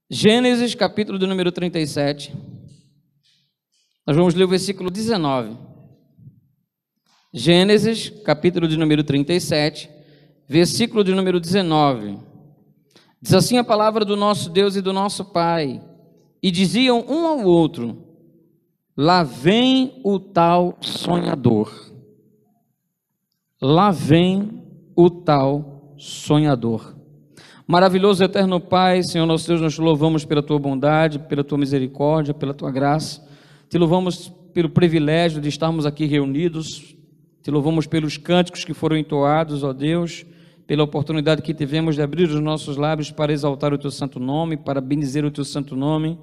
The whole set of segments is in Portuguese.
Gênesis, capítulo de número 37. Nós vamos ler o versículo 19. Gênesis, capítulo de número 37, versículo de número 19. Diz assim a palavra do nosso Deus e do nosso Pai. E diziam um ao outro: lá vem o tal sonhador. Lá vem o tal sonhador. Maravilhoso eterno Pai, Senhor nosso Deus, nós te louvamos pela tua bondade, pela tua misericórdia, pela tua graça. Te louvamos pelo privilégio de estarmos aqui reunidos. Te louvamos pelos cânticos que foram entoados, ó Deus, pela oportunidade que tivemos de abrir os nossos lábios para exaltar o teu santo nome, para bendizer o teu santo nome.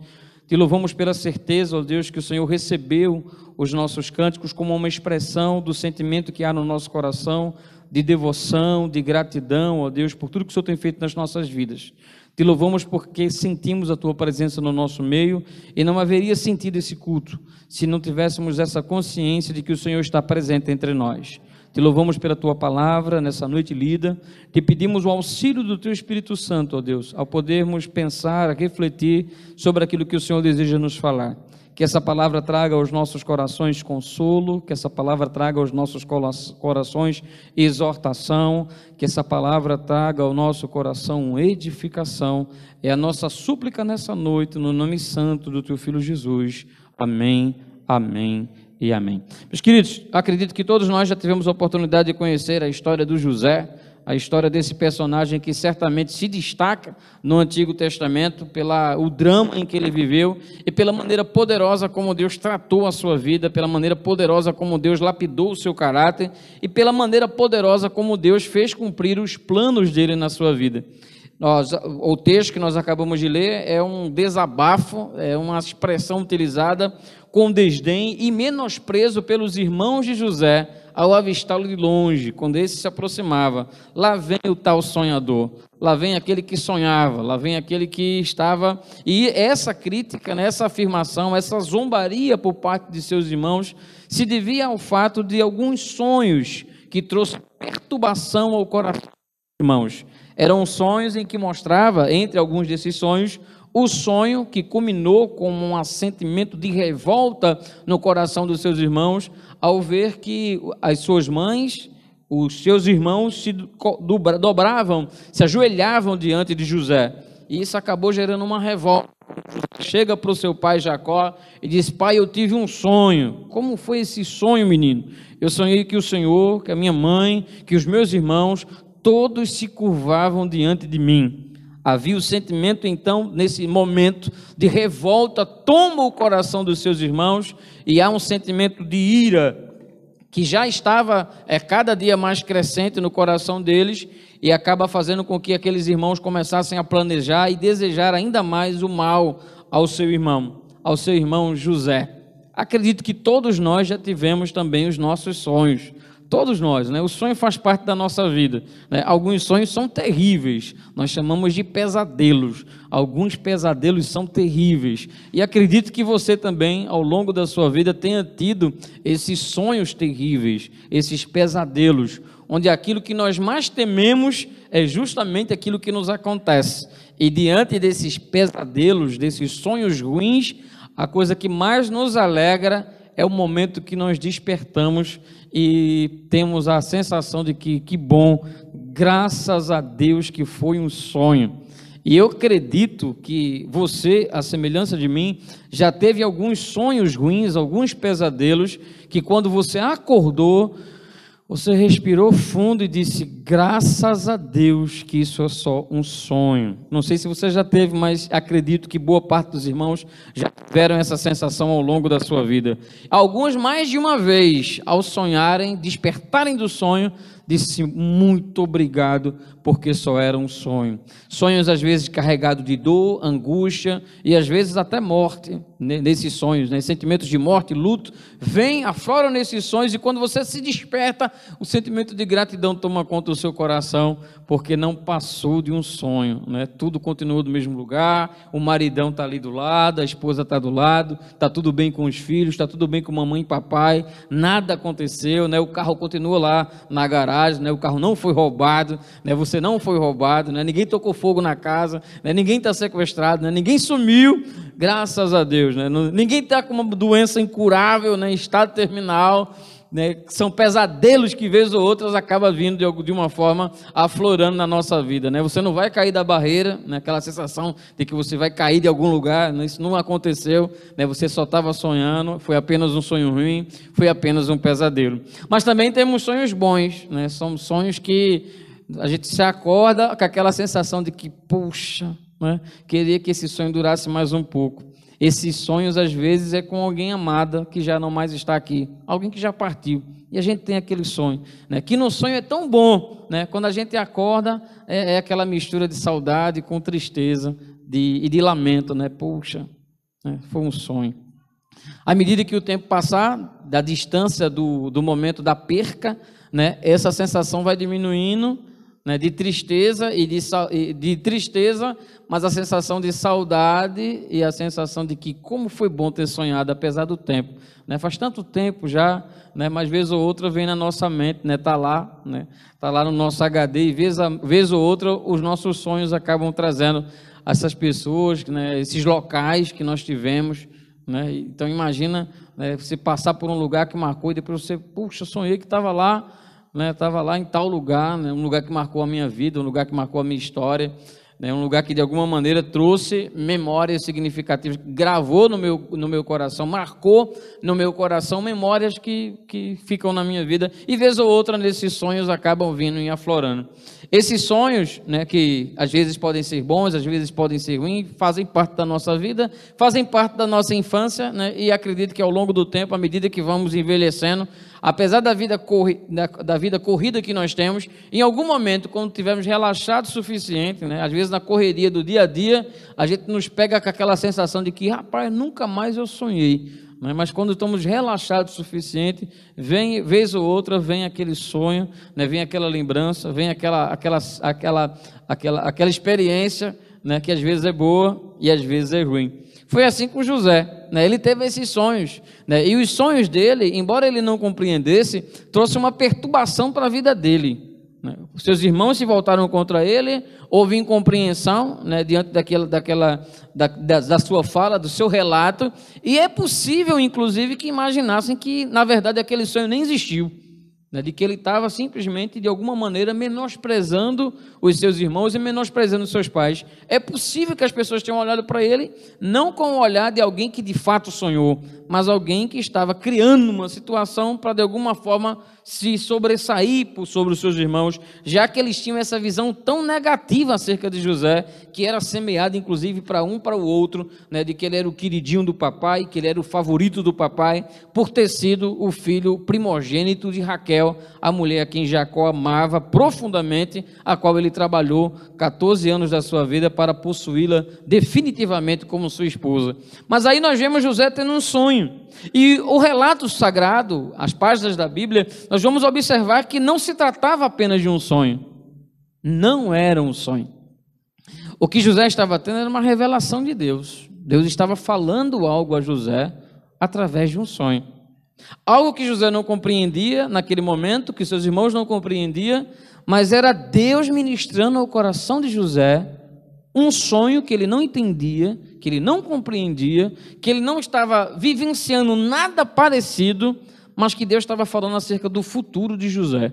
Te louvamos pela certeza, ó Deus, que o Senhor recebeu os nossos cânticos como uma expressão do sentimento que há no nosso coração, de devoção, de gratidão, ó Deus, por tudo que o Senhor tem feito nas nossas vidas. Te louvamos porque sentimos a tua presença no nosso meio e não haveria sentido esse culto se não tivéssemos essa consciência de que o Senhor está presente entre nós. Te louvamos pela tua palavra nessa noite lida. Te pedimos o auxílio do teu Espírito Santo, ó Deus, ao podermos pensar, refletir sobre aquilo que o Senhor deseja nos falar. Que essa palavra traga aos nossos corações consolo, que essa palavra traga aos nossos corações exortação, que essa palavra traga ao nosso coração edificação. É a nossa súplica nessa noite, no nome santo do teu Filho Jesus. Amém, amém e amém. Meus queridos, acredito que todos nós já tivemos a oportunidade de conhecer a história do José, a história desse personagem que certamente se destaca no Antigo Testamento pelo drama em que ele viveu e pela maneira poderosa como Deus tratou a sua vida, pela maneira poderosa como Deus lapidou o seu caráter e pela maneira poderosa como Deus fez cumprir os planos dele na sua vida. O texto que nós acabamos de ler é um desabafo, é uma expressão utilizada com desdém e menosprezo pelos irmãos de José ao avistá-lo de longe, quando esse se aproximava. Lá vem o tal sonhador, lá vem aquele que sonhava, lá vem aquele que estava... E essa crítica, essa afirmação, essa zombaria por parte de seus irmãos se devia ao fato de alguns sonhos que trouxeram perturbação ao coração dos irmãos. Eram sonhos em que mostrava, entre alguns desses sonhos, o sonho que culminou com um sentimento de revolta no coração dos seus irmãos, ao ver que as suas mães, os seus irmãos se dobravam, se ajoelhavam diante de José. E isso acabou gerando uma revolta. Chega para o seu pai Jacó e diz: pai, eu tive um sonho. Como foi esse sonho, menino? Eu sonhei que o Senhor, que a minha mãe, que os meus irmãos, todos se curvavam diante de mim. Havia o sentimento, então, nesse momento de revolta, toma o coração dos seus irmãos e há um sentimento de ira que já estava cada dia mais crescente no coração deles e acaba fazendo com que aqueles irmãos começassem a planejar e desejar ainda mais o mal ao seu irmão José. Acredito que todos nós já tivemos também os nossos sonhos. Todos nós, o sonho faz parte da nossa vida, Alguns sonhos são terríveis, nós chamamos de pesadelos. Alguns pesadelos são terríveis e acredito que você também, ao longo da sua vida, tenha tido esses sonhos terríveis, esses pesadelos, onde aquilo que nós mais tememos é justamente aquilo que nos acontece. E diante desses pesadelos, desses sonhos ruins, a coisa que mais nos alegra é o momento que nós despertamos e temos a sensação de que bom, graças a Deus que foi um sonho. E eu acredito que você, à semelhança de mim, já teve alguns sonhos ruins, alguns pesadelos, que quando você acordou, você respirou fundo e disse: graças a Deus que isso é só um sonho. Não sei se você já teve, mas acredito que boa parte dos irmãos já tiveram essa sensação ao longo da sua vida. Alguns mais de uma vez, ao sonharem, despertarem do sonho, disse: muito obrigado, porque só era um sonho. Sonhos às vezes carregados de dor, angústia e às vezes até morte, nesses sonhos, sentimentos de morte, luto, afloram nesses sonhos e quando você se desperta, o sentimento de gratidão toma conta do seu coração, porque não passou de um sonho, Tudo continua no mesmo lugar, o maridão está ali do lado, a esposa está do lado, está tudo bem com os filhos, está tudo bem com mamãe e papai, nada aconteceu, o carro continua lá na garagem, garagem, né? O carro não foi roubado, né? Você não foi roubado, né? Ninguém tocou fogo na casa, né? Ninguém está sequestrado, né? Ninguém sumiu, graças a Deus, né? Ninguém está com uma doença incurável, né? Em estado terminal, né? São pesadelos que vez ou outras acaba vindo de uma forma aflorando na nossa vida, né? Você não vai cair da barreira, né? Aquela sensação de que você vai cair de algum lugar, né? Isso não aconteceu, né? Você só estava sonhando, foi apenas um sonho ruim, foi apenas um pesadelo. Mas também temos sonhos bons, né? São sonhos que a gente se acorda com aquela sensação de que, puxa, né? Queria que esse sonho durasse mais um pouco. Esses sonhos, às vezes, é com alguém amada que já não mais está aqui, alguém que já partiu, e a gente tem aquele sonho, né? Que no sonho é tão bom, né? Quando a gente acorda, é aquela mistura de saudade com tristeza e de lamento, né? Puxa, né? Foi um sonho. À medida que o tempo passar, da distância do momento da perca, né? Essa sensação vai diminuindo, né, de tristeza de tristeza, mas a sensação de saudade e a sensação de que como foi bom ter sonhado apesar do tempo, né? Faz tanto tempo já, né? Mas vez ou outra vem na nossa mente, né? Tá lá, né? Tá lá no nosso HD, e vez ou outra os nossos sonhos acabam trazendo essas pessoas, né? Esses locais que nós tivemos, né? Então imagina, né, você passar por um lugar que marcou e depois você, puxa, sonhei que estava lá, né, estava lá em tal lugar, né, um lugar que marcou a minha vida, um lugar que marcou a minha história, né, um lugar que de alguma maneira trouxe memórias significativas, gravou no meu coração, marcou no meu coração memórias que ficam na minha vida, e vez ou outra nesses sonhos acabam vindo e aflorando. Esses sonhos, né, que às vezes podem ser bons, às vezes podem ser ruins, fazem parte da nossa vida, fazem parte da nossa infância, né, e acredito que ao longo do tempo, à medida que vamos envelhecendo, apesar da vida corrida que nós temos, em algum momento, quando tivermos relaxado o suficiente, né, às vezes na correria do dia a dia, a gente nos pega com aquela sensação de que, rapaz, nunca mais eu sonhei, né? Mas quando estamos relaxados o suficiente, vez ou outra, vem aquele sonho, né, vem aquela lembrança, vem aquela experiência, né, que às vezes é boa e às vezes é ruim. Foi assim com José, né? Ele teve esses sonhos, né? E os sonhos dele, embora ele não compreendesse, trouxe uma perturbação para a vida dele, né? Os seus irmãos se voltaram contra ele, houve incompreensão, né, diante da sua fala, do seu relato, e é possível, inclusive, que imaginassem que, na verdade, aquele sonho nem existiu, né, de que ele estava simplesmente, de alguma maneira, menosprezando os seus irmãos e menosprezando os seus pais. É possível que as pessoas tenham olhado para ele, não com o olhar de alguém que de fato sonhou, mas alguém que estava criando uma situação para, de alguma forma, se sobressair sobre os seus irmãos, já que eles tinham essa visão tão negativa acerca de José, que era semeada, inclusive, para o outro, né, de que ele era o queridinho do papai, que ele era o favorito do papai, por ter sido o filho primogênito de Raquel, a mulher a quem Jacó amava profundamente, a qual ele trabalhou 14 anos da sua vida para possuí-la definitivamente como sua esposa. Mas aí nós vemos José tendo um sonho, e o relato sagrado, as páginas da Bíblia, nós vamos observar que não se tratava apenas de um sonho, não era um sonho. O que José estava tendo era uma revelação de Deus. Deus estava falando algo a José através de um sonho. Algo que José não compreendia naquele momento, que seus irmãos não compreendiam, mas era Deus ministrando ao coração de José um sonho que ele não entendia, que ele não compreendia, que ele não estava vivenciando nada parecido, mas que Deus estava falando acerca do futuro de José.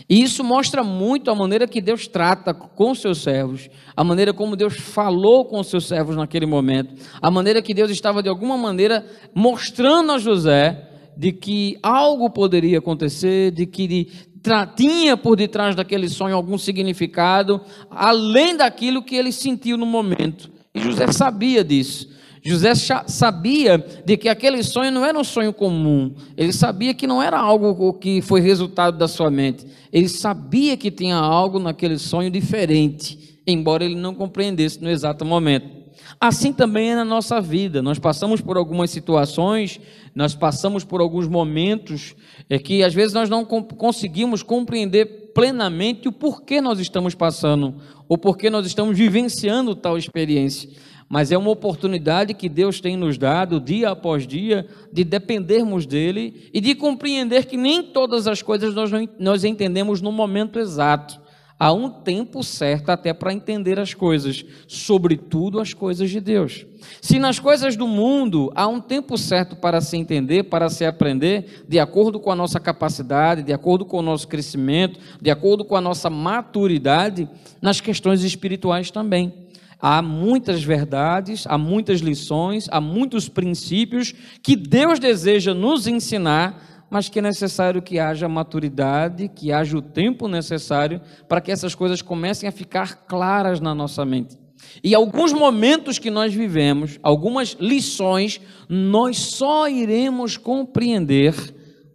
E isso mostra muito a maneira que Deus trata com seus servos, a maneira como Deus falou com seus servos naquele momento, a maneira que Deus estava de alguma maneira mostrando a José de que algo poderia acontecer, de que tinha por detrás daquele sonho algum significado, além daquilo que ele sentiu no momento. E José sabia disso. José sabia de que aquele sonho não era um sonho comum. Ele sabia que não era algo que foi resultado da sua mente. Ele sabia que tinha algo naquele sonho diferente, embora ele não compreendesse no exato momento. Assim também é na nossa vida. Nós passamos por algumas situações, nós passamos por alguns momentos que às vezes nós não conseguimos compreender plenamente o porquê nós estamos passando, ou porquê nós estamos vivenciando tal experiência. Mas é uma oportunidade que Deus tem nos dado, dia após dia, de dependermos dEle e de compreender que nem todas as coisas nós entendemos no momento exato. Há um tempo certo até para entender as coisas, sobretudo as coisas de Deus. Se nas coisas do mundo há um tempo certo para se entender, para se aprender, de acordo com a nossa capacidade, de acordo com o nosso crescimento, de acordo com a nossa maturidade, nas questões espirituais também. Há muitas verdades, há muitas lições, há muitos princípios que Deus deseja nos ensinar, mas que é necessário que haja maturidade, que haja o tempo necessário para que essas coisas comecem a ficar claras na nossa mente. E alguns momentos que nós vivemos, algumas lições, nós só iremos compreender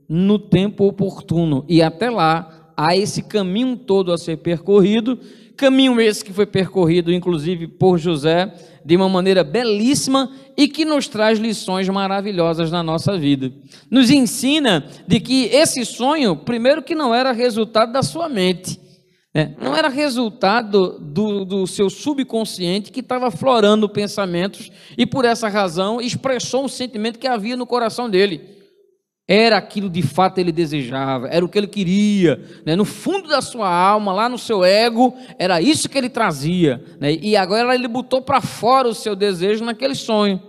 no tempo oportuno. E até lá, há esse caminho todo a ser percorrido, caminho esse que foi percorrido, inclusive, por José, de uma maneira belíssima e que nos traz lições maravilhosas na nossa vida. Nos ensina de que esse sonho, primeiro que não era resultado da sua mente, não era resultado do seu subconsciente que estava aflorando pensamentos e por essa razão expressou um sentimento que havia no coração dele. Era aquilo de fato ele desejava, era o que ele queria, no fundo da sua alma, lá no seu ego, era isso que ele trazia, e agora ele botou para fora o seu desejo naquele sonho.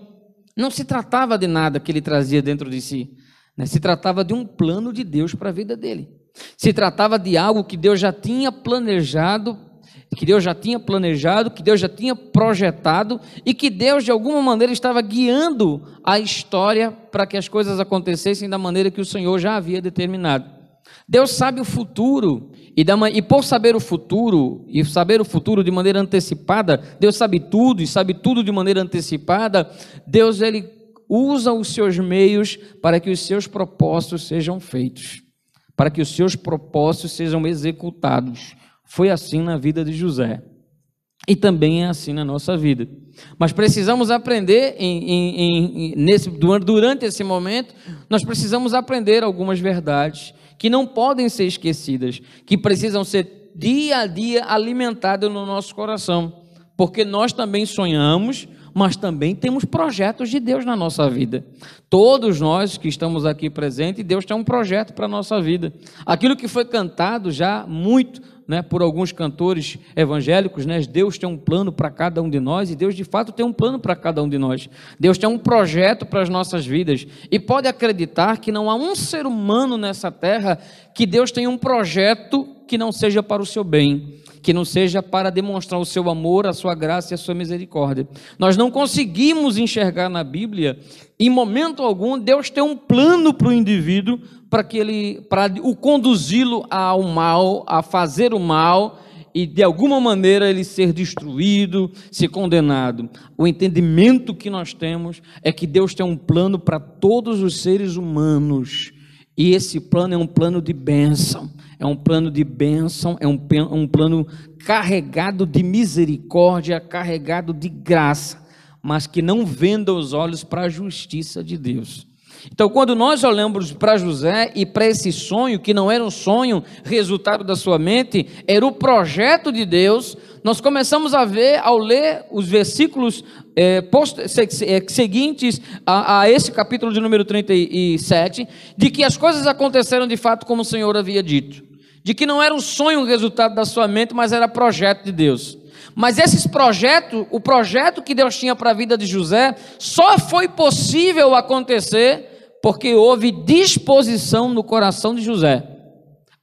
Não se tratava de nada que ele trazia dentro de si, se tratava de um plano de Deus para a vida dele, se tratava de algo que Deus já tinha planejado, que Deus já tinha projetado e que Deus de alguma maneira estava guiando a história para que as coisas acontecessem da maneira que o Senhor já havia determinado. Deus sabe o futuro e por saber o futuro e saber o futuro de maneira antecipada, Deus sabe tudo e sabe tudo de maneira antecipada. Deus ele usa os seus meios para que os seus propósitos sejam feitos, para que os seus propósitos sejam executados. Foi assim na vida de José e também é assim na nossa vida. Mas precisamos aprender durante esse momento, nós precisamos aprender algumas verdades que não podem ser esquecidas, que precisam ser dia a dia alimentadas no nosso coração, porque nós também sonhamos, mas também temos projetos de Deus na nossa vida. Todos nós que estamos aqui presentes, Deus tem um projeto para a nossa vida. Aquilo que foi cantado já muito, por alguns cantores evangélicos, Deus tem um plano para cada um de nós, e Deus de fato tem um plano para cada um de nós. Deus tem um projeto para as nossas vidas, e pode acreditar que não há um ser humano nessa terra que Deus tenha um projeto que não seja para o seu bem, que não seja para demonstrar o seu amor, a sua graça e a sua misericórdia. Nós não conseguimos enxergar na Bíblia, em momento algum, Deus tem um plano para o indivíduo, para o conduzi-lo ao mal, a fazer o mal, e de alguma maneira ele ser destruído, ser condenado. O entendimento que nós temos é que Deus tem um plano para todos os seres humanos, e esse plano é um plano de bênção, é um plano de bênção, é um plano carregado de misericórdia, carregado de graça, mas que não venda os olhos para a justiça de Deus. Então, quando nós olhamos para José e para esse sonho, que não era um sonho resultado da sua mente, era o projeto de Deus, nós começamos a ver, ao ler os versículos seguintes a esse capítulo de número 37, de que as coisas aconteceram de fato como o Senhor havia dito, de que não era um sonho resultado da sua mente, mas era projeto de Deus. Mas o projeto que Deus tinha para a vida de José, só foi possível acontecer porque houve disposição no coração de José.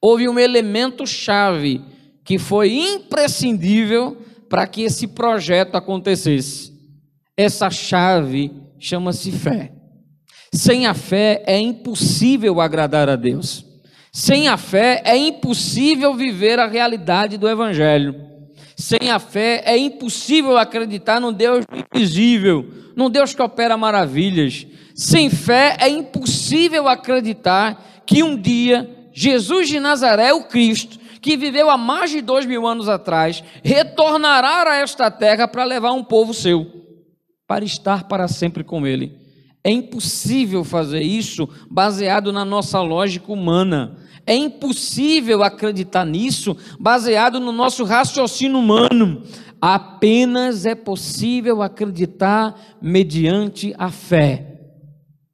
Houve um elemento chave que foi imprescindível para que esse projeto acontecesse. Essa chave chama-se fé. Sem a fé é impossível agradar a Deus. Sem a fé é impossível viver a realidade do Evangelho. Sem a fé é impossível acreditar num Deus invisível, num Deus que opera maravilhas. Sem fé é impossível acreditar que um dia Jesus de Nazaré, o Cristo, que viveu há mais de 2000 anos atrás, retornará a esta terra para levar um povo seu, para estar para sempre com ele. É impossível fazer isso baseado na nossa lógica humana. É impossível acreditar nisso baseado no nosso raciocínio humano. Apenas é possível acreditar mediante a fé,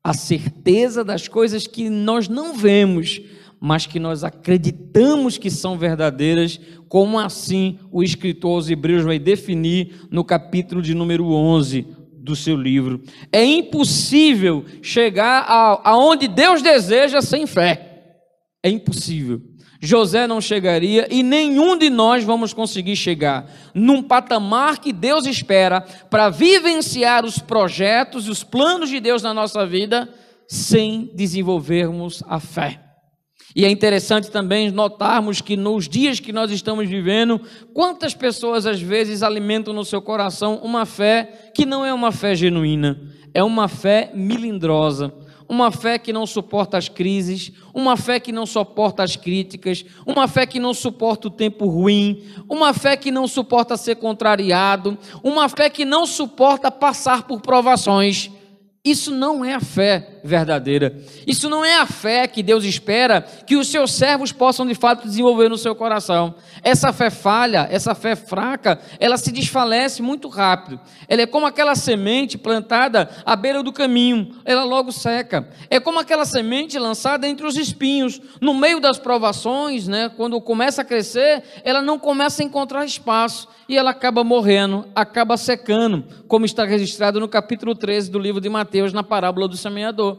a certeza das coisas que nós não vemos, mas que nós acreditamos que são verdadeiras, como assim o escritor aos Hebreus vai definir no capítulo de número 11 do seu livro. É impossível chegar aonde Deus deseja sem fé. É impossível. José não chegaria e nenhum de nós vamos conseguir chegar num patamar que Deus espera para vivenciar os projetos e os planos de Deus na nossa vida sem desenvolvermos a fé. E é interessante também notarmos que nos dias que nós estamos vivendo, quantas pessoas às vezes alimentam no seu coração uma fé que não é uma fé genuína, é uma fé melindrosa, uma fé que não suporta as crises, uma fé que não suporta as críticas, uma fé que não suporta o tempo ruim, uma fé que não suporta ser contrariado, uma fé que não suporta passar por provações. Isso não é a fé verdadeira. Isso não é a fé que Deus espera que os seus servos possam de fato desenvolver no seu coração. Essa fé falha, essa fé fraca, ela se desfalece muito rápido. Ela é como aquela semente plantada à beira do caminho, ela logo seca. É como aquela semente lançada entre os espinhos, no meio das provações, quando começa a crescer, ela não começa a encontrar espaço e ela acaba morrendo, acaba secando, como está registrado no capítulo 13 do livro de Mateus, na parábola do semeador.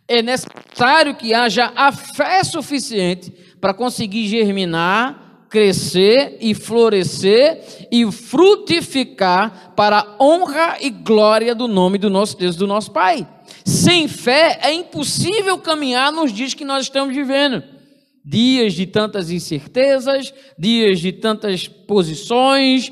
É necessário que haja a fé suficiente para conseguir germinar, crescer e florescer e frutificar para a honra e glória do nome do nosso Deus, do nosso Pai. Sem fé é impossível caminhar nos dias que nós estamos vivendo. Dias de tantas incertezas, dias de tantas posições,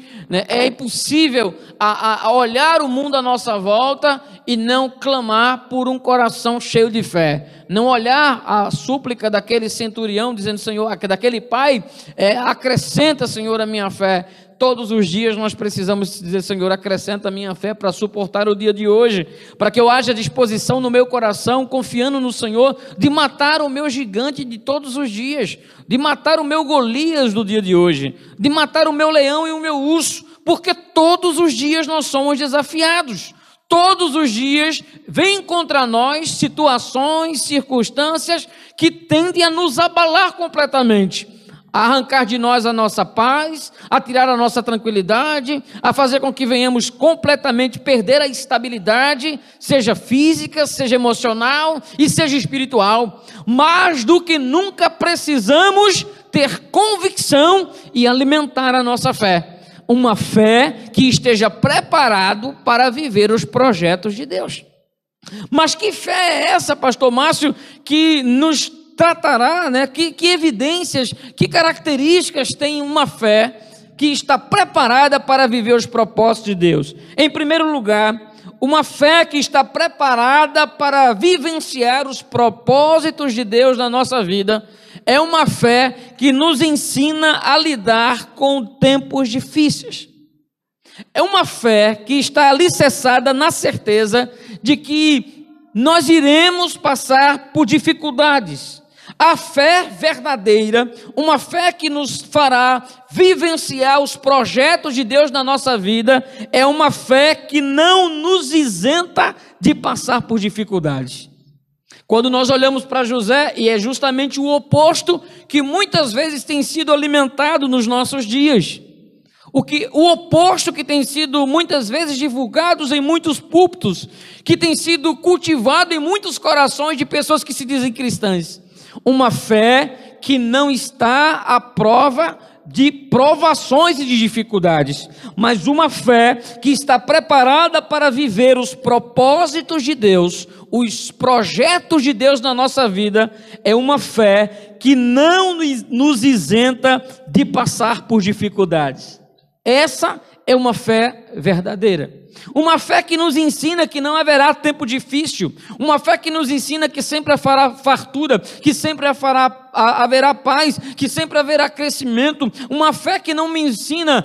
É impossível a olhar o mundo à nossa volta e não clamar por um coração cheio de fé, não olhar a súplica daquele centurião dizendo, Senhor, daquele pai, acrescenta, Senhor, a minha fé. Todos os dias nós precisamos dizer, Senhor, acrescenta a minha fé para suportar o dia de hoje, para que eu haja disposição no meu coração, confiando no Senhor, de matar o meu gigante de todos os dias, de matar o meu Golias do dia de hoje, de matar o meu leão e o meu urso, porque todos os dias nós somos desafiados. Todos os dias vêm contra nós situações, circunstâncias que tendem a nos abalar completamente, a arrancar de nós a nossa paz, a tirar a nossa tranquilidade, a fazer com que venhamos completamente perder a estabilidade, seja física, seja emocional e seja espiritual. Mais do que nunca precisamos ter convicção e alimentar a nossa fé. Uma fé que esteja preparado para viver os projetos de Deus. Mas que fé é essa, pastor Márcio, que nos tratará, que evidências, que características tem uma fé que está preparada para viver os propósitos de Deus? Em primeiro lugar, uma fé que está preparada para vivenciar os propósitos de Deus na nossa vida é uma fé que nos ensina a lidar com tempos difíceis. É uma fé que está alicerçada na certeza de que nós iremos passar por dificuldades. A fé verdadeira, uma fé que nos fará vivenciar os projetos de Deus na nossa vida, é uma fé que não nos isenta de passar por dificuldades. Quando nós olhamos para José, e é justamente o oposto que muitas vezes tem sido alimentado nos nossos dias. O oposto que tem sido muitas vezes divulgado em muitos púlpitos, que tem sido cultivado em muitos corações de pessoas que se dizem cristãs. Uma fé que não está à prova de provações e de dificuldades, mas uma fé que está preparada para viver os propósitos de Deus, os projetos de Deus na nossa vida. É uma fé que não nos isenta de passar por dificuldades. Essa é uma fé verdadeira. Uma fé que nos ensina que não haverá tempo difícil, uma fé que nos ensina que sempre haverá fartura, que sempre haverá paz, que sempre haverá crescimento, uma fé que não me ensina,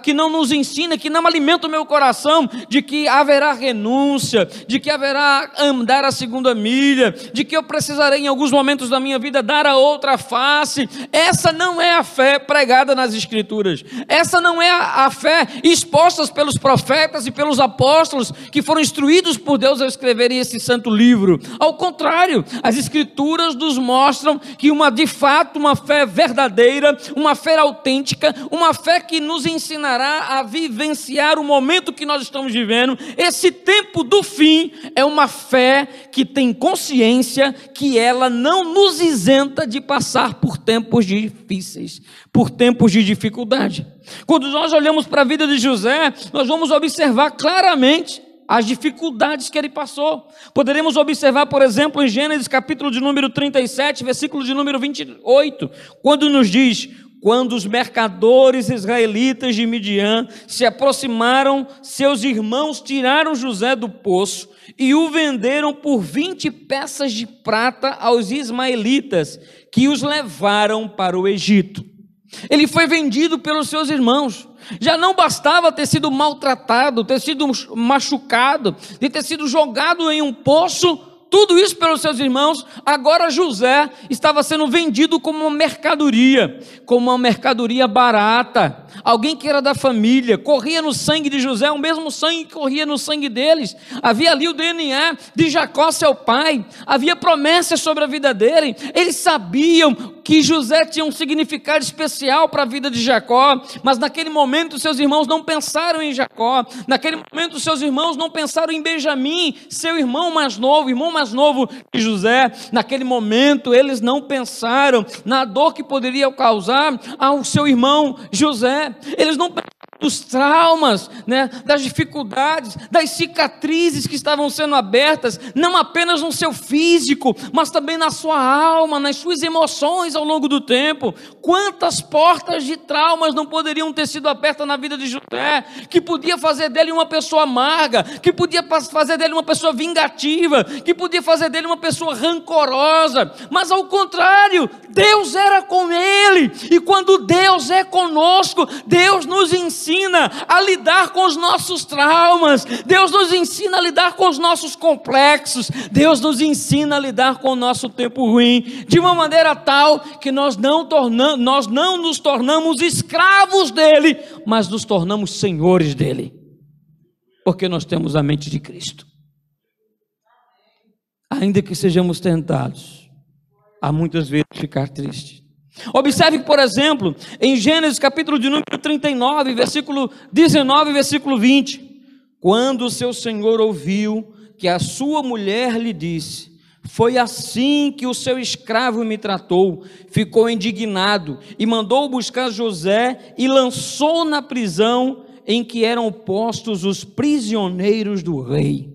que não nos ensina, que não alimenta o meu coração, de que haverá renúncia, de que haverá andar a segunda milha, de que eu precisarei em alguns momentos da minha vida dar a outra face. Essa não é a fé pregada nas Escrituras, essa não é a fé exposta pelos profetas e pelos apóstolos que foram instruídos por Deus a escreverem esse santo livro. Ao contrário, as Escrituras nos mostram que de fato uma fé verdadeira, uma fé autêntica, uma fé que nos ensinará a vivenciar o momento que nós estamos vivendo, esse tempo do fim, é uma fé que tem consciência que ela não nos isenta de passar por tempos difíceis, por tempos de dificuldade. Quando nós olhamos para a vida de José, nós vamos observar claramente as dificuldades que ele passou. Poderemos observar, por exemplo, em Gênesis capítulo de número 37, versículo de número 28, quando nos diz: quando os mercadores israelitas de Midian se aproximaram, seus irmãos tiraram José do poço e o venderam por 20 peças de prata aos ismaelitas, que os levaram para o Egito. Ele foi vendido pelos seus irmãos. Já não bastava ter sido maltratado, ter sido machucado, de ter sido jogado em um poço, tudo isso pelos seus irmãos. Agora José estava sendo vendido como uma mercadoria barata. Alguém que era da família, corria no sangue de José, o mesmo sangue que corria no sangue deles. Havia ali o DNA de Jacó, seu pai, havia promessas sobre a vida dele. Eles sabiam que José tinha um significado especial para a vida de Jacó, mas naquele momento seus irmãos não pensaram em Jacó, naquele momento seus irmãos não pensaram em Benjamim, seu irmão mais novo de José. Naquele momento eles não pensaram na dor que poderia causar ao seu irmão José. Eles não pensaram dos traumas, das dificuldades, das cicatrizes que estavam sendo abertas, não apenas no seu físico, mas também na sua alma, nas suas emoções ao longo do tempo. Quantas portas de traumas não poderiam ter sido abertas na vida de José, que podia fazer dele uma pessoa amarga, que podia fazer dele uma pessoa vingativa, que podia fazer dele uma pessoa rancorosa, mas ao contrário, Deus era com ele, e quando Deus é conosco, Deus nos ensina a lidar com os nossos traumas, Deus nos ensina a lidar com os nossos complexos, Deus nos ensina a lidar com o nosso tempo ruim, de uma maneira tal que nós não nos tornamos escravos dele, mas nos tornamos senhores dele, porque nós temos a mente de Cristo. Ainda que sejamos tentados a muitas vezes ficar tristes. Observe que, por exemplo, em Gênesis capítulo de número 39, versículo 19 e versículo 20, quando o seu senhor ouviu que a sua mulher lhe disse: foi assim que o seu escravo me tratou, ficou indignado e mandou buscar José e lançou na prisão em que eram postos os prisioneiros do rei.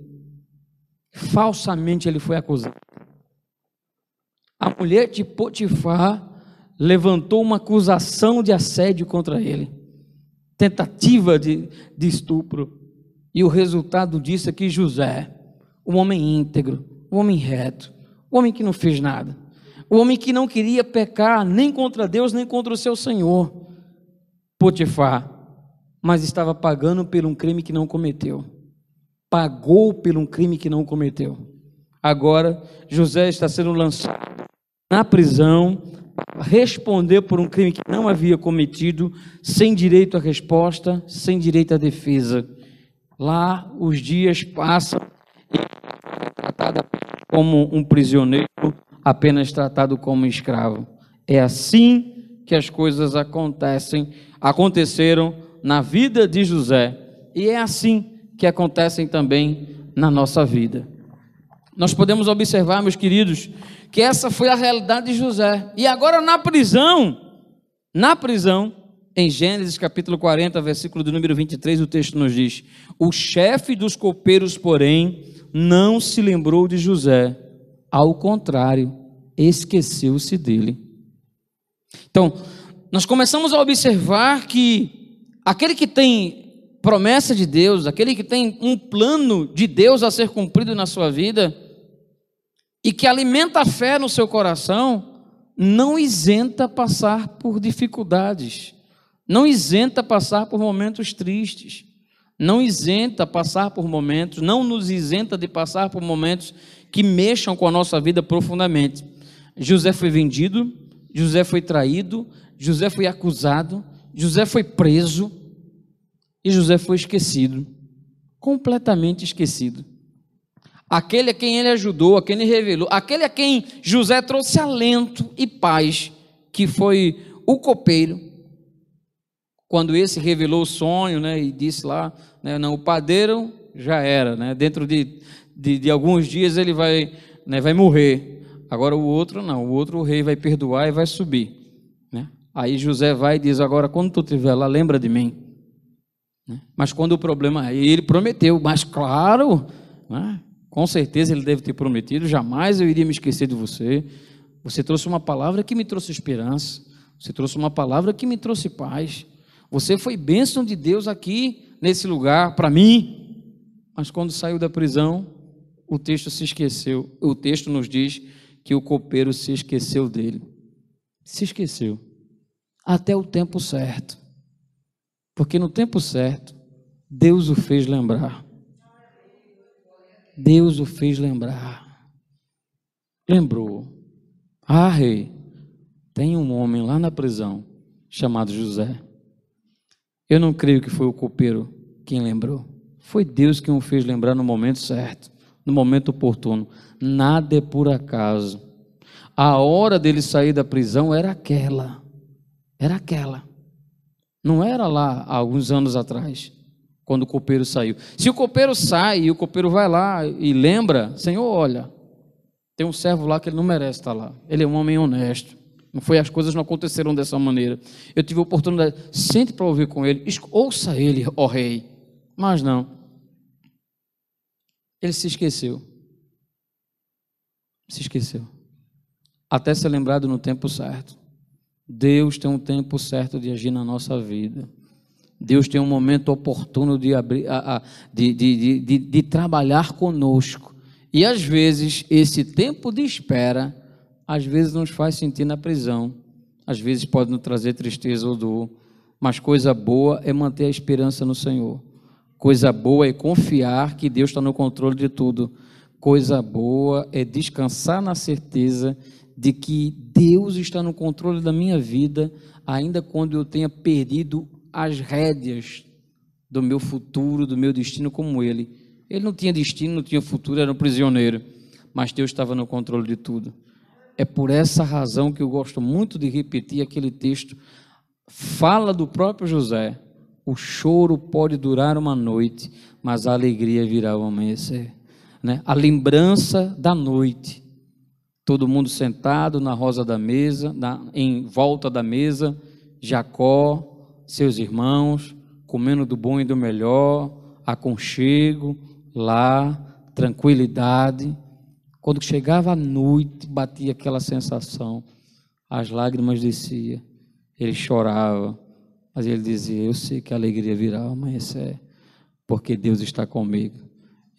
Falsamente ele foi acusado. A mulher de Potifar levantou uma acusação de assédio contra ele, tentativa de estupro, e o resultado disso é que José, um homem íntegro, um homem reto, um homem que não fez nada, um homem que não queria pecar nem contra Deus, nem contra o seu senhor, Potifar, mas estava pagando por um crime que não cometeu, pagou por um crime que não cometeu. Agora José está sendo lançado na prisão, responder por um crime que não havia cometido, sem direito à resposta, sem direito à defesa. Lá os dias passam e é tratado como um prisioneiro, apenas tratado como escravo. É assim que as coisas aconteceram na vida de José, e é assim que acontecem também na nossa vida. Nós podemos observar, meus queridos, que essa foi a realidade de José. E agora na prisão, em Gênesis capítulo 40, versículo do número 23, o texto nos diz: o chefe dos copeiros, porém, não se lembrou de José, ao contrário, esqueceu-se dele. Então, nós começamos a observar que aquele que tem promessa de Deus, aquele que tem um plano de Deus a ser cumprido na sua vida, e que alimenta a fé no seu coração, não isenta passar por dificuldades, não isenta passar por momentos tristes, não isenta passar por momentos, não nos isenta de passar por momentos que mexam com a nossa vida profundamente. José foi vendido, José foi traído, José foi acusado, José foi preso e José foi esquecido, completamente esquecido. Aquele a quem ele ajudou, a quem ele revelou, aquele a quem José trouxe alento e paz, que foi o copeiro, quando esse revelou o sonho, né, e disse lá, né, não, o padeiro já era, né, dentro de alguns dias ele vai, né, vai morrer, agora o outro não, o outro o rei vai perdoar e vai subir, né? Aí José vai e diz, agora quando tu estiver lá, lembra de mim, né? Mas quando o problema, ele prometeu, mas claro, né, com certeza ele deve ter prometido, jamais eu iria me esquecer de você, você trouxe uma palavra que me trouxe esperança, você trouxe uma palavra que me trouxe paz, você foi bênção de Deus aqui, nesse lugar, para mim. Mas quando saiu da prisão, o texto se esqueceu, o texto nos diz que o copeiro se esqueceu dele, se esqueceu, até o tempo certo, porque no tempo certo, Deus o fez lembrar. Deus o fez lembrar, lembrou, rei, tem um homem lá na prisão, chamado José, eu não creio que foi o copeiro quem lembrou, foi Deus quem o fez lembrar no momento certo, no momento oportuno, nada é por acaso, a hora dele sair da prisão era aquela, não era lá há alguns anos atrás, quando o copeiro saiu. Se o copeiro sai e o copeiro vai lá e lembra, Senhor, olha, tem um servo lá que ele não merece estar lá, ele é um homem honesto, não foi, as coisas não aconteceram dessa maneira, eu tive a oportunidade, sente para ouvir com ele, ouça ele, ó rei, mas não, ele se esqueceu, até ser lembrado no tempo certo. Deus tem um tempo certo de agir na nossa vida, Deus tem um momento oportuno de trabalhar conosco, e às vezes esse tempo de espera, às vezes nos faz sentir na prisão, às vezes pode nos trazer tristeza ou dor, mas coisa boa é manter a esperança no Senhor, coisa boa é confiar que Deus está no controle de tudo, coisa boa é descansar na certeza de que Deus está no controle da minha vida, ainda quando eu tenha perdido as rédeas do meu futuro, do meu destino como ele não tinha destino, não tinha futuro, era um prisioneiro, mas Deus estava no controle de tudo. É por essa razão que eu gosto muito de repetir aquele texto, fala do próprio José, o choro pode durar uma noite, mas a alegria virá ao amanhecer, né? A lembrança da noite, todo mundo sentado na rosa da mesa, em volta da mesa, Jacó, seus irmãos, comendo do bom e do melhor, aconchego, lá, tranquilidade. Quando chegava a noite, batia aquela sensação, as lágrimas desciam, ele chorava, mas ele dizia, eu sei que a alegria virá ao amanhecer, porque Deus está comigo.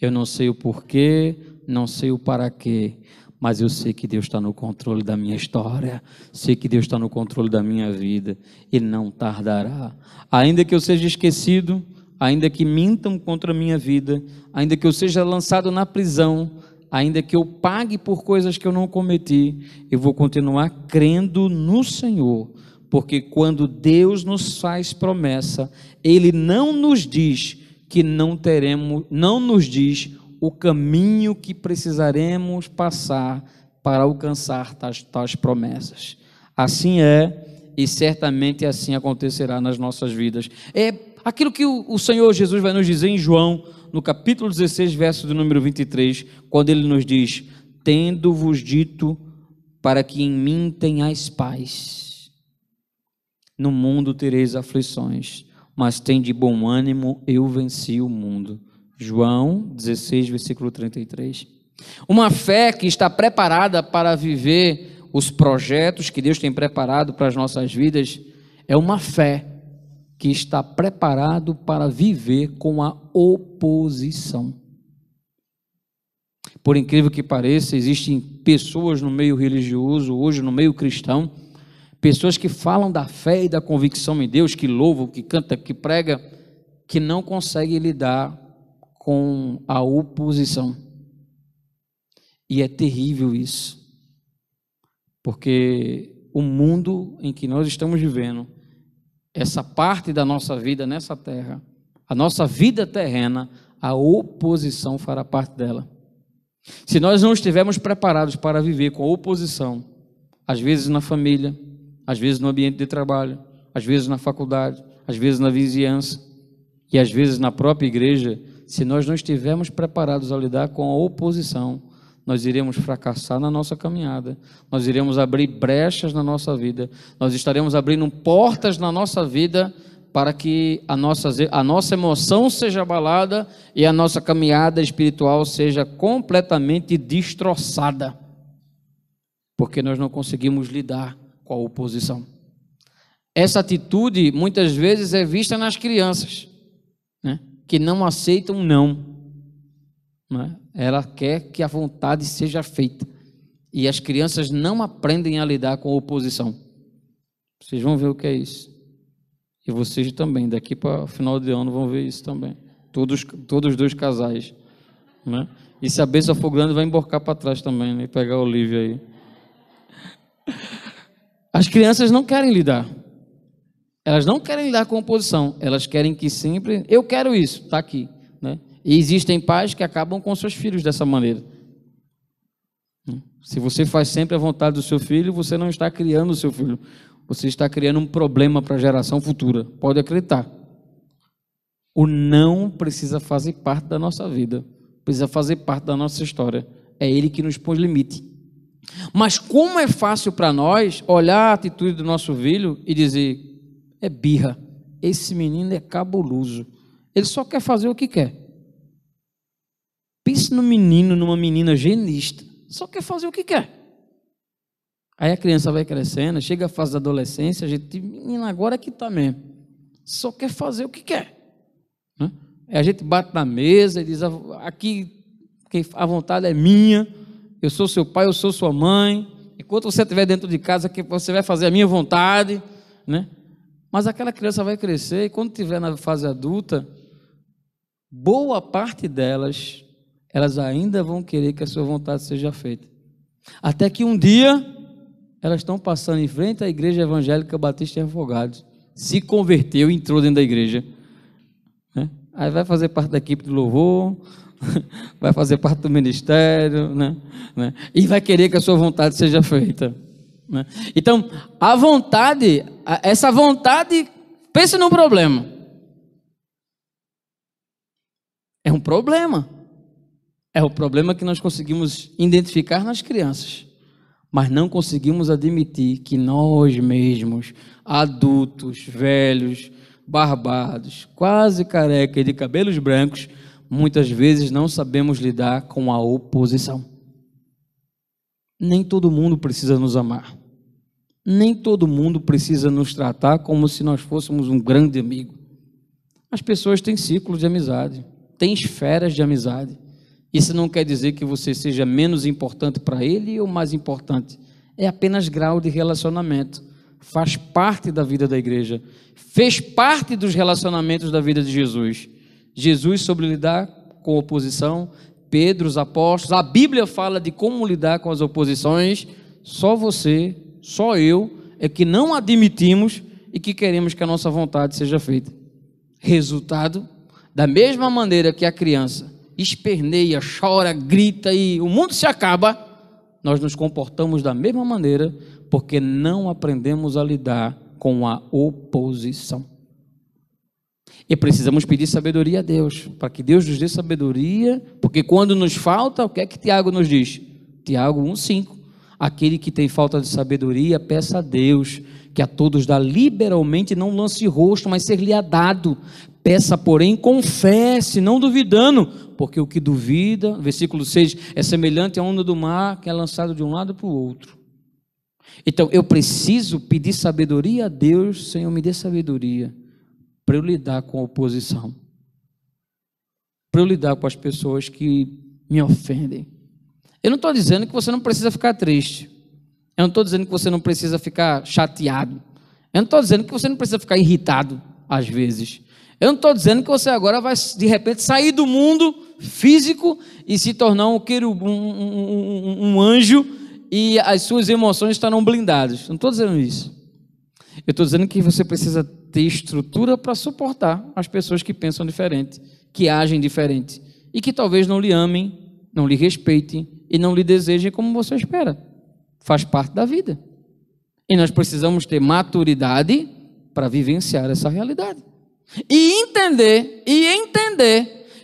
Eu não sei o porquê, não sei o para quê, mas eu sei que Deus está no controle da minha história, sei que Deus está no controle da minha vida, e não tardará, ainda que eu seja esquecido, ainda que mintam contra a minha vida, ainda que eu seja lançado na prisão, ainda que eu pague por coisas que eu não cometi, eu vou continuar crendo no Senhor, porque quando Deus nos faz promessa, Ele não nos diz que não teremos, não nos diz o caminho que precisaremos passar para alcançar tais promessas. Assim é, e certamente assim acontecerá nas nossas vidas. É aquilo que o Senhor Jesus vai nos dizer em João, no capítulo 16, verso de número 23, quando Ele nos diz, tendo-vos dito para que em mim tenhais paz, no mundo tereis aflições, mas tende bom ânimo, eu venci o mundo. João 16, versículo 33. Uma fé que está preparada para viver os projetos que Deus tem preparado para as nossas vidas, é uma fé que está preparado para viver com a oposição. Por incrível que pareça, existem pessoas no meio religioso, hoje no meio cristão, pessoas que falam da fé e da convicção em Deus, que louvam, que cantam, que pregam, que não conseguem lidar com a oposição. E é terrível isso, porque o mundo em que nós estamos vivendo, essa parte da nossa vida nessa terra, a nossa vida terrena, a oposição fará parte dela. Se nós não estivermos preparados para viver com a oposição, às vezes na família, às vezes no ambiente de trabalho, às vezes na faculdade, às vezes na vizinhança e às vezes na própria igreja, se nós não estivermos preparados a lidar com a oposição, nós iremos fracassar na nossa caminhada, nós iremos abrir brechas na nossa vida, nós estaremos abrindo portas na nossa vida para que a nossa emoção seja abalada e a nossa caminhada espiritual seja completamente destroçada, porque nós não conseguimos lidar com a oposição. Essa atitude muitas vezes é vista nas crianças, né, que não aceitam não. Ela quer que a vontade seja feita, e as crianças não aprendem a lidar com a oposição. Vocês vão ver o que é isso, e vocês também, daqui para o final de ano vão ver isso também, todos os dois casais, né? E se a bênção for grande, vai emborcar para trás também, né? E pegar a Olívia aí. As crianças não querem lidar, elas não querem lidar com a oposição, elas querem que sempre, eu quero isso, está aqui, né? E existem pais que acabam com seus filhos dessa maneira. Se você faz sempre a vontade do seu filho, você não está criando o seu filho, você está criando um problema para a geração futura, pode acreditar. O não precisa fazer parte da nossa vida, precisa fazer parte da nossa história, é ele que nos põe limite. Mas como é fácil para nós olhar a atitude do nosso filho e dizer, é birra, esse menino é cabuloso, ele só quer fazer o que quer. Pense no menino, numa menina genista, só quer fazer o que quer. Aí a criança vai crescendo, chega a fase da adolescência, a gente, menina, agora é que está mesmo, só quer fazer o que quer, né? Aí a gente bate na mesa e diz, aqui a vontade é minha, eu sou seu pai, eu sou sua mãe, enquanto você estiver dentro de casa, que você vai fazer a minha vontade, né? Mas aquela criança vai crescer e quando estiver na fase adulta, boa parte delas, elas ainda vão querer que a sua vontade seja feita. Até que um dia, elas estão passando em frente à Igreja Evangélica Batista em Afogados, se converteu e entrou dentro da igreja, né? Aí vai fazer parte da equipe do louvor, vai fazer parte do ministério, né? E vai querer que a sua vontade seja feita, né? Então, a vontade, essa vontade, pense no problema, é um problema. É o problema que nós conseguimos identificar nas crianças, mas não conseguimos admitir que nós mesmos, adultos, velhos, barbados, quase careca e de cabelos brancos, muitas vezes não sabemos lidar com a oposição. Nem todo mundo precisa nos amar, nem todo mundo precisa nos tratar como se nós fôssemos um grande amigo. As pessoas têm ciclos de amizade, têm esferas de amizade. Isso não quer dizer que você seja menos importante para ele ou mais importante. É apenas grau de relacionamento. Faz parte da vida da igreja. Fez parte dos relacionamentos da vida de Jesus. Jesus sobre lidar com oposição, Pedro, os apóstolos. A Bíblia fala de como lidar com as oposições. Só você, só eu, é que não admitimos e que queremos que a nossa vontade seja feita. Resultado, da mesma maneira que a criança esperneia, chora, grita e o mundo se acaba, nós nos comportamos da mesma maneira porque não aprendemos a lidar com a oposição. E precisamos pedir sabedoria a Deus, para que Deus nos dê sabedoria, porque quando nos falta, o que é que Tiago nos diz? Tiago 1,5, aquele que tem falta de sabedoria, peça a Deus, que a todos dá liberalmente, não lance rosto, mas ser-lhe-á dado. Peça, porém, com fé, se não duvidando, porque o que duvida, versículo 6, é semelhante à onda do mar, que é lançado de um lado para o outro. Então, eu preciso pedir sabedoria a Deus, Senhor, me dê sabedoria, para eu lidar com a oposição, para eu lidar com as pessoas que me ofendem. Eu não estou dizendo que você não precisa ficar triste, eu não estou dizendo que você não precisa ficar chateado, eu não estou dizendo que você não precisa ficar irritado às vezes, eu não estou dizendo que você agora vai de repente sair do mundo físico e se tornar um anjo e as suas emoções estarão blindadas. Não estou dizendo isso. Eu estou dizendo que você precisa ter estrutura para suportar as pessoas que pensam diferente, que agem diferente e que talvez não lhe amem, não lhe respeitem e não lhe desejem como você espera. Faz parte da vida. E nós precisamos ter maturidade para vivenciar essa realidade. E entender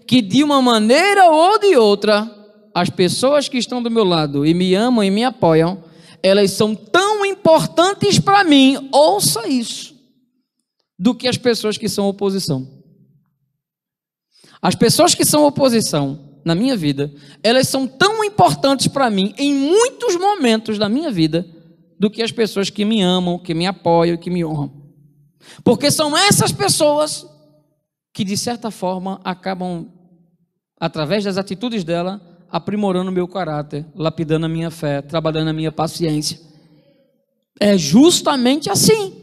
que de uma maneira ou de outra, as pessoas que estão do meu lado e me amam e me apoiam, elas são tão importantes para mim, ouça isso, do que as pessoas que são oposição. As pessoas que são oposição na minha vida, elas são tão importantes para mim em muitos momentos da minha vida, do que as pessoas que me amam, que me apoiam, que me honram. Porque são essas pessoas que de certa forma acabam, através das atitudes dela, aprimorando o meu caráter, lapidando a minha fé, trabalhando a minha paciência. É justamente assim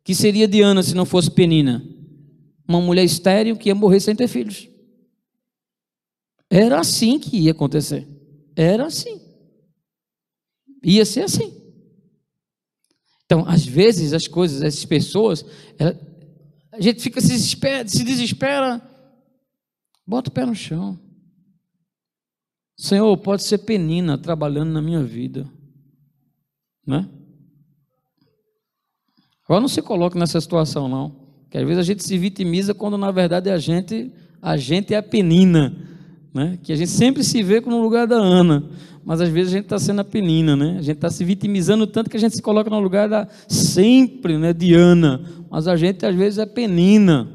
que seria Diana se não fosse Penina, uma mulher estéril que ia morrer sem ter filhos. Era assim que ia acontecer, era assim, ia ser assim. Então, às vezes, as coisas, essas pessoas, a gente fica se desespera, bota o pé no chão. Senhor, pode ser Penina trabalhando na minha vida, né? Agora não se coloque nessa situação não, porque às vezes a gente se vitimiza quando na verdade a gente é a Penina, né? Que a gente sempre se vê no lugar da Ana, mas às vezes a gente está sendo a Penina, né? A gente está se vitimizando tanto que a gente se coloca no lugar sempre, né, de Ana, mas a gente às vezes é Penina,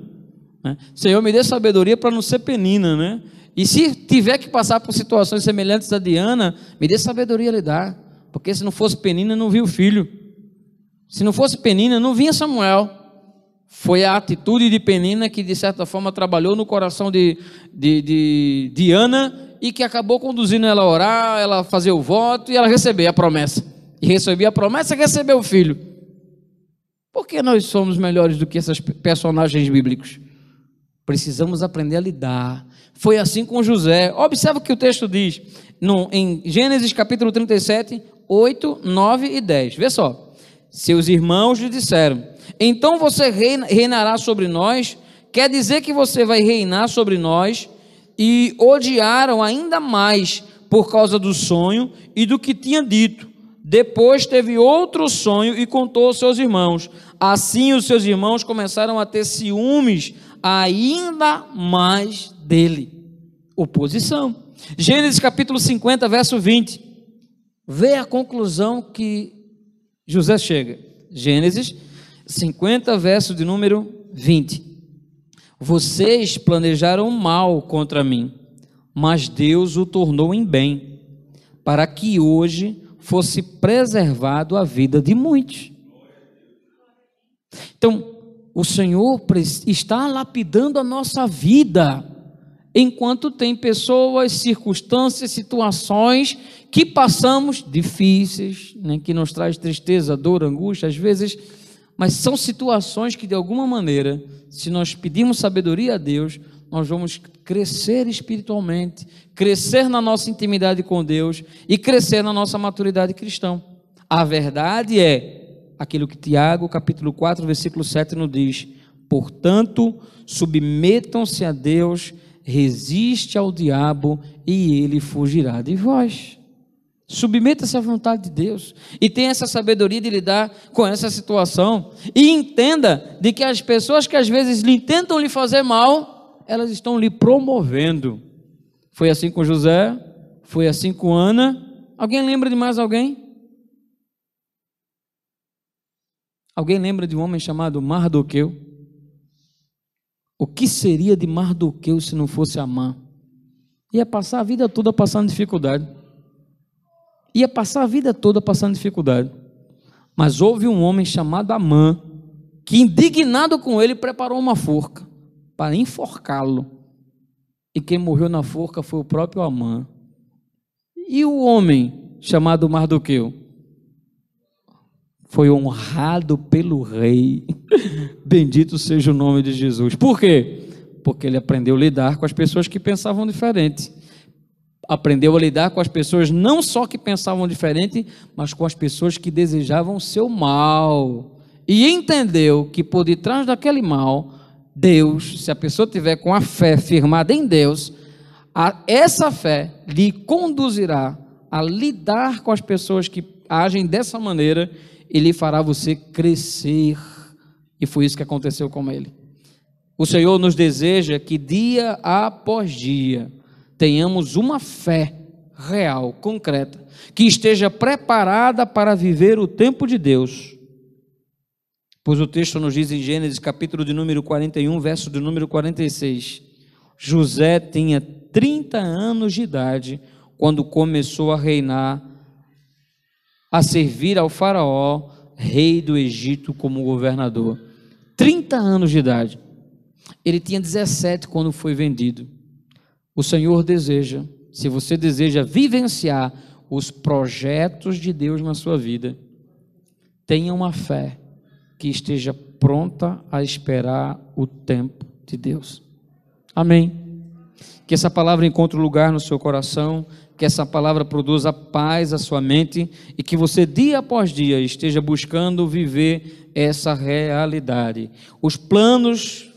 né? Senhor, me dê sabedoria para não ser Penina, né? E se tiver que passar por situações semelhantes à de Ana, me dê sabedoria a lidar, porque se não fosse Penina, não vi o filho. Se não fosse Penina, não vinha Samuel. Foi a atitude de Penina que de certa forma trabalhou no coração de Ana e que acabou conduzindo ela a orar, ela a fazer o voto e ela receber a promessa. E receber a promessa e receber o filho. Por que nós somos melhores do que esses personagens bíblicos? Precisamos aprender a lidar. Foi assim com José. Observa o que o texto diz em Gênesis capítulo 37, 8, 9 e 10. Vê só. Seus irmãos lhe disseram: então você reinará sobre nós? Quer dizer que você vai reinar sobre nós? E odiaram ainda mais por causa do sonho e do que tinha dito. Depois teve outro sonho e contou aos seus irmãos. Assim os seus irmãos começaram a ter ciúmes ainda mais dele. Oposição. Gênesis capítulo 50, verso 20. Vê a conclusão que José chega. Gênesis 50, verso de número 20. Vocês planejaram mal contra mim, mas Deus o tornou em bem, para que hoje fosse preservado a vida de muitos. Então, o Senhor está lapidando a nossa vida, enquanto tem pessoas, circunstâncias, situações que passamos difíceis, né, que nos traz tristeza, dor, angústia, às vezes, mas são situações que de alguma maneira, se nós pedirmos sabedoria a Deus, nós vamos crescer espiritualmente, crescer na nossa intimidade com Deus e crescer na nossa maturidade cristã. A verdade é aquilo que Tiago, capítulo 4, versículo 7 nos diz: portanto, submetam-se a Deus, resiste ao diabo e ele fugirá de vós. Submeta-se à vontade de Deus e tenha essa sabedoria de lidar com essa situação e entenda de que as pessoas que às vezes tentam lhe fazer mal, elas estão lhe promovendo. Foi assim com José, foi assim com Ana. Alguém lembra de mais alguém? Alguém lembra de um homem chamado Mardoqueu? O que seria de Mardoqueu se não fosse Amã? Ia passar a vida toda passando dificuldade. Ia passar a vida toda passando dificuldade. Mas houve um homem chamado Amã que, indignado com ele, preparou uma forca para enforcá-lo. E quem morreu na forca foi o próprio Amã. E o homem chamado Mardoqueu foi honrado pelo rei. Bendito seja o nome de Jesus. Por quê? Porque ele aprendeu a lidar com as pessoas que pensavam diferente. Aprendeu a lidar com as pessoas não só que pensavam diferente, mas com as pessoas que desejavam o seu mal. E entendeu que por detrás daquele mal, Deus, se a pessoa tiver com a fé firmada em Deus, essa fé lhe conduzirá a lidar com as pessoas que agem dessa maneira e lhe fará você crescer. E foi isso que aconteceu com ele. O Senhor nos deseja que dia após dia tenhamos uma fé real, concreta, que esteja preparada para viver o tempo de Deus. Pois o texto nos diz em Gênesis, capítulo de número 41, verso de número 46, José tinha 30 anos de idade quando começou a reinar, a servir ao faraó, rei do Egito, como governador. 30 anos de idade. Ele tinha 17 quando foi vendido. O Senhor deseja, se você deseja vivenciar os projetos de Deus na sua vida, tenha uma fé que esteja pronta a esperar o tempo de Deus. Amém. Que essa palavra encontre lugar no seu coração, que essa palavra produza paz à sua mente e que você dia após dia esteja buscando viver essa realidade. Os planos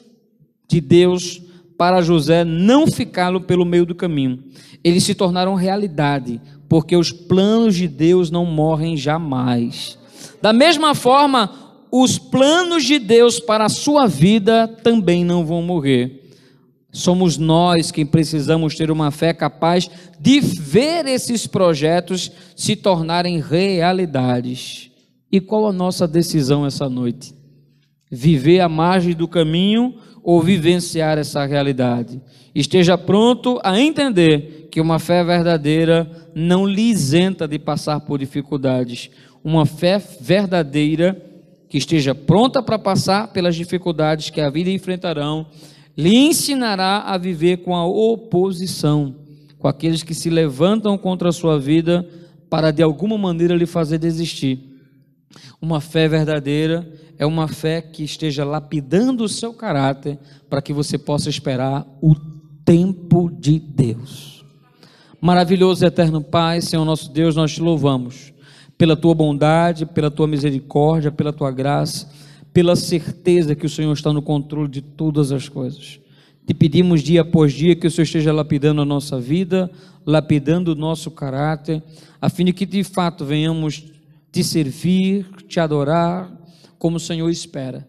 de Deus para José não ficaram pelo meio do caminho, eles se tornaram realidade, porque os planos de Deus não morrem jamais. Da mesma forma, os planos de Deus para a sua vida também não vão morrer. Somos nós quem precisamos ter uma fé capaz de ver esses projetos se tornarem realidades. E qual a nossa decisão essa noite? Viver à margem do caminho ou vivenciar essa realidade? Esteja pronto a entender que uma fé verdadeira não lhe isenta de passar por dificuldades. Uma fé verdadeira que esteja pronta para passar pelas dificuldades que a vida enfrentarão, lhe ensinará a viver com a oposição, com aqueles que se levantam contra a sua vida para de alguma maneira lhe fazer desistir. Uma fé verdadeira é uma fé que esteja lapidando o seu caráter para que você possa esperar o tempo de Deus. Maravilhoso e eterno Pai, Senhor nosso Deus, nós te louvamos pela tua bondade, pela tua misericórdia, pela tua graça, pela certeza que o Senhor está no controle de todas as coisas. Te pedimos dia após dia que o Senhor esteja lapidando a nossa vida, lapidando o nosso caráter, a fim de que de fato venhamos te servir, te adorar, como o Senhor espera.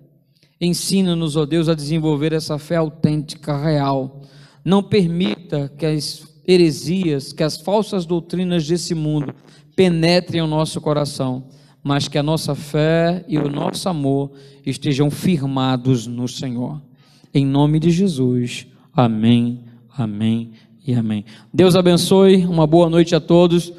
Ensina-nos, ó Deus, a desenvolver essa fé autêntica, real. Não permita que as heresias, que as falsas doutrinas desse mundo penetrem o nosso coração, mas que a nossa fé e o nosso amor estejam firmados no Senhor. Em nome de Jesus. Amém, amém e amém. Deus abençoe, uma boa noite a todos.